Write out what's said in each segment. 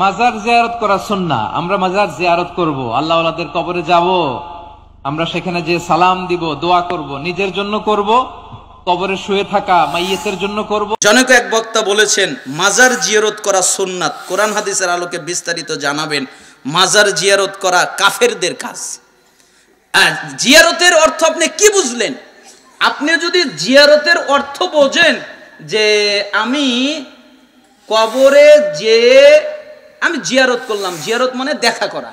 মাজার জিয়ারত করা সুন্নাহ। আমরা মাজার জিয়ারত করব, আল্লাহ ওয়ালাদের কবরে যাব, আমরা সেখানে যে সালাম দিব, দোয়া করব, নিজের জন্য করব, কবরে শুয়ে থাকা মাইয়িতের জন্য করব। জনক এক বক্তা বলেছেন মাজার জিয়ারত করা সুন্নাত। কোরআন হাদিসের আলোকে বিস্তারিত জানাবেন। মাজার জিয়ারত করা কাফেরদের কাজ। আর জিয়ারতের অর্থ আপনি কি বুঝলেন? আপনি যদি জিয়ারতের অর্থ বোঝেন যে আমি কবরে যে আমি জিয়ারত করলাম, জিয়ারত মানে দেখা করা,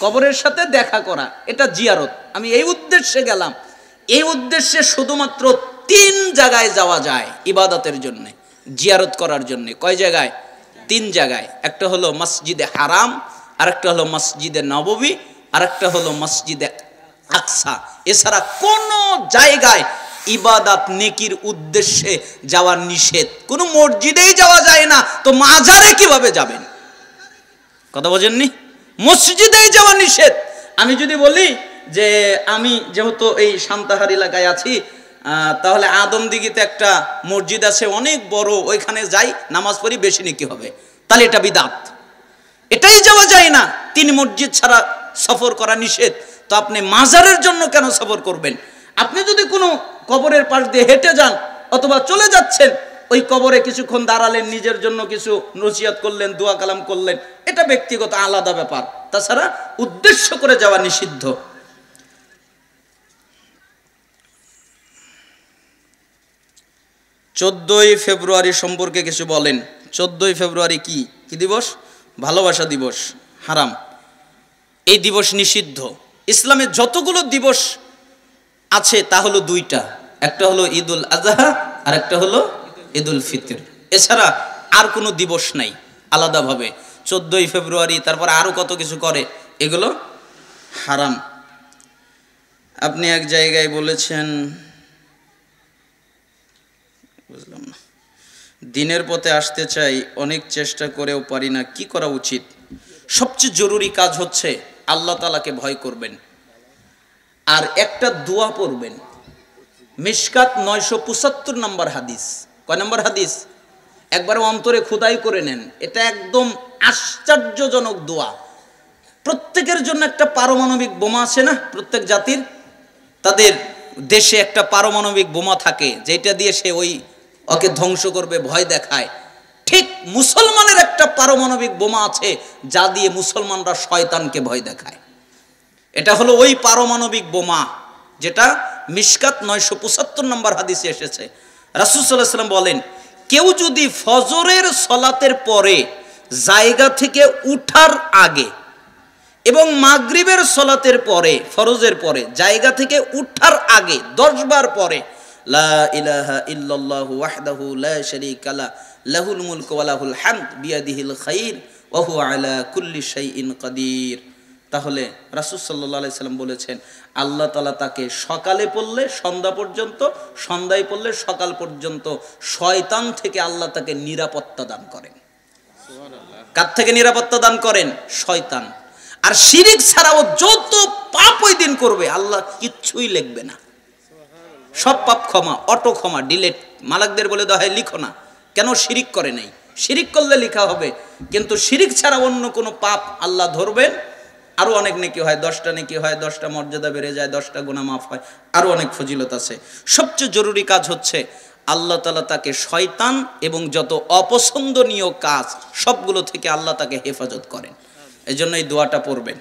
কবরের সাথে দেখা করা, এটা জিয়ারত। আমি এই উদ্দেশ্যে গেলাম, এই উদ্দেশ্যে শুধুমাত্র 3 জায়গায় যাওয়া যায় ইবাদতের জন্য, জিয়ারত করার জন্য। কয় জায়গায়? 3 জায়গায়। একটা হলো মসজিদে হারাম, আরেকটা হলো মসজিদে নববী, আরেকটা হলো মসজিদে আকসা। এছাড়া কোন জায়গায় ইবাদত নেকির উদ্দেশ্যে যাওয়া নিষেধ। কোনো মসজিদেই যাওয়া যায় না, তো মাজারে কিভাবে যাবেন? কথা বোঝেননি? মসজিদেই যাওয়া নিষেধ। আমি যদি বলি যে আমি যেহেতু এই সান্তাহার এলাকায় আছি, তাহলে আদমদিঘিতে একটা মসজিদ আছে অনেক বড়, ওইখানে যাই, নামাজ পড়ি, বেশি নেকি হবে, তাহলে এটা বিদআত। এটাই যাওয়া যায় না, 3 মসজিদ ছাড়া সফর করা নিষেধ। তো আপনি মাজারের জন্য কেন সফর করবেন? আপনি যদি কোনো কবরের পাশ দিয়ে হেঁটে যান অথবা চলে যাচ্ছেন, ওই কবরে কিছুক্ষণ দাঁড়ালেন, নিজের জন্য কিছু নসিহত করলেন, দোয়া কালাম করলেন, এটা ব্যক্তিগত আলাদা ব্যাপার। তাছাড়া উদ্দেশ্য করে যাওয়া নিষিদ্ধ। 14ই ফেব্রুয়ারি সম্পর্কে কিছু বলেন। 14ই ফেব্রুয়ারি কি কি দিবস? ভালোবাসা দিবস। হারাম, এই দিবস নিষিদ্ধ। ইসলামে যতগুলো দিবস আছে তা হলো 2টা, একটা হলো ঈদুল আজহা আর একটা হলো ঈদুল ফিতর। এছাড়া আর কোনো দিবস নাই আলাদাভাবে। 14ই ফেব্রুয়ারি, তারপর আরো কত কিছু করে, এগুলো হারাম। আপনি এক জায়গায় বলেছেন, বুঝলাম না, দিনের পথে আসতে চাই, অনেক চেষ্টা করেও পারি না, কি করা উচিত? সবচেয়ে জরুরি কাজ হচ্ছে আল্লাহ তাআলাকে ভয় করবেন, আর একটা দোয়া পড়বেন। মিশকাত 975 নম্বর হাদিস। কয় নম্বর হাদিস? একবার অন্তরে খোদাই করে নেন, এটা একদম আশ্চর্যজনক দোয়া। প্রত্যেকের জন্য একটা পারমাণবিক বোমা আছে না, প্রত্যেক জাতির, তাদের দেশে একটা পারমাণবিক বোমা থাকে, যেটা দিয়ে সে ওকে ধ্বংস করবে, ভয় দেখায়। ঠিক মুসলমানের একটা পারমাণবিক বোমা আছে, যা দিয়ে মুসলমানরা শয়তানকে ভয় দেখায়। এটা হলো ওই পারমাণবিক বোমা, যেটা মিশকাত 975 নম্বর হাদিসে এসেছে। রাসূল সাল্লাল্লাহু আলাইহি ওয়াসাল্লাম বলেন, কেউ যদি ফজরের সলাতের পরে জায়গা থেকে উঠার আগে এবং মাগরিবের সলাতের পরে, ফরজের পরে জায়গা থেকে উঠার আগে 10 বার পরে লা ইলাহা ইল্লাল্লাহু ওয়াহদাহু লা শারীকা লা লাহুল মুলকু ওয়া লাহুল হামদ বিয়াদিহিল খায়র ওয়া হুয়া আলা কুল্লি শাইইন কাদির, তাহলে রাসূল সাল্লাল্লাহু আলাইহি সাল্লাম বলেছেন আল্লাহ তাআলা তাকে সকালে পড়লে সন্ধ্যা পর্যন্ত, সন্ধ্যায় পড়লে সকাল পর্যন্ত শয়তান থেকে আল্লাহ তাকে নিরাপত্তা দান করেন। সুবহানাল্লাহ। কার থেকে নিরাপত্তা দান করেন? শয়তান। আর শিরিক ছাড়াও যত পাপ ওই দিন করবে আল্লাহ কিচ্ছুই লিখবে না, সব পাপ ক্ষমা, অটো ক্ষমা, ডিলেট। মালাকদের বলে দেওয়া হয় লিখো না, কেন? শিরিক করে নাই। শিরিক করলে লেখা হবে, কিন্তু শিরিক ছাড়া অন্য কোনো পাপ আল্লাহ ধরবেন, আরো অনেক নেকি হয়, 10টা নেকি হয়, 10টা মর্যাদা বেড়ে যায়, 10টা গুনাহ মাফ হয়, আরো অনেক ফজিলত আছে। সবচেয়ে জরুরি কাজ হচ্ছে আল্লাহ তাআলা তাকে শয়তান এবং যত অপছন্দনীয় কাজ সবগুলো থেকে আল্লাহ তাকে হেফাজত করেন। এই জন্য এই দোয়াটা পড়বেন।